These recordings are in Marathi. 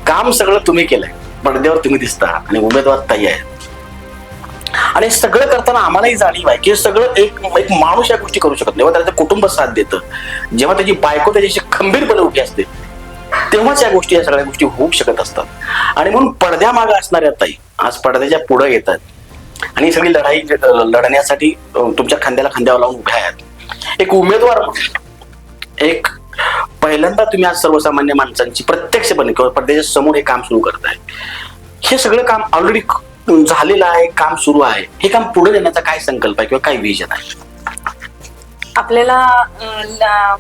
काम सगळं तुम्ही केलंय, पडद्यावर तुम्ही दिसता आणि उमेदवार ताई आहेत. आणि सगळं करताना आम्हालाही जाणीव आहे की सगळं एक एक माणूस या गोष्टी करू शकत नाही. जेव्हा त्याचं कुटुंब साथ देतं, जेव्हा त्याची बायको त्याच्याशी खंबीरपणे उभी असते, तेव्हाच या गोष्टी, या सगळ्या गोष्टी होऊ शकत असतात. आणि म्हणून पडद्यामागे असणाऱ्या ताई आज पडद्याच्या पुढे येतात आणि ही सगळी लढाई लढण्यासाठी तुमच्या खांद्याला खांद्यावर लावून उभ्या आहेत. एक उमेदवार म्हणून एक पहिल्यांदा तुम्ही आज सर्वसामान्य माणसांची प्रत्यक्षपणे किंवा पडद्याच्या समोर हे काम सुरू करताय. हे सगळं काम ऑलरेडी झालेलं आहे, काम सुरू आहे. हे काम पुढे नेण्याचा काय संकल्प आहे किंवा काय विजन आहे? आपल्याला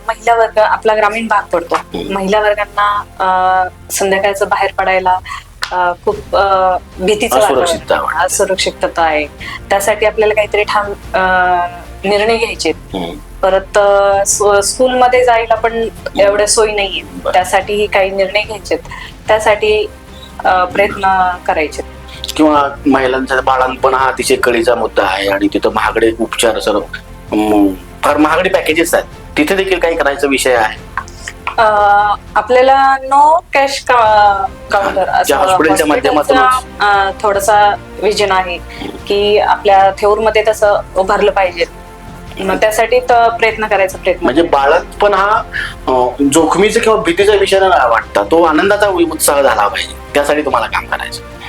महिला वर्ग, आपला ग्रामीण भाग पडतो, महिला वर्गांना संध्याकाळचं बाहेर पडायला खूप भीतीचं वातावरण, असुरक्षितता आहे. त्यासाठी आपल्याला काहीतरी ठाम निर्णय घ्यायचे. परत स्कूलमध्ये जायला पण एवढ्या सोयी नाहीये, त्यासाठी काही निर्णय घ्यायचे, त्यासाठी प्रयत्न करायचे. किंवा महिलांचा बाळांपण हा अतिशय कळीचा मुद्दा आहे आणि तिथं महागडे उपचार, सर्व फार महागडे पॅकेजेस आहेत, तिथे देखील काही करायचा विषय आहे. आपल्याला नो कॅश काउंटर हॉस्पिटलच्या माध्यमातून थोडासा विजन आहे की आपल्या थेऊरमध्ये तसं उभारलं पाहिजे. मग त्यासाठी प्रयत्न करायचा प्रयत्न. म्हणजे बाळंतपण हा जोखमीचा किंवा भीतीचा विषय न वाटता तो आनंदाचा उत्साह झाला पाहिजे, त्यासाठी तुम्हाला काम करायचं.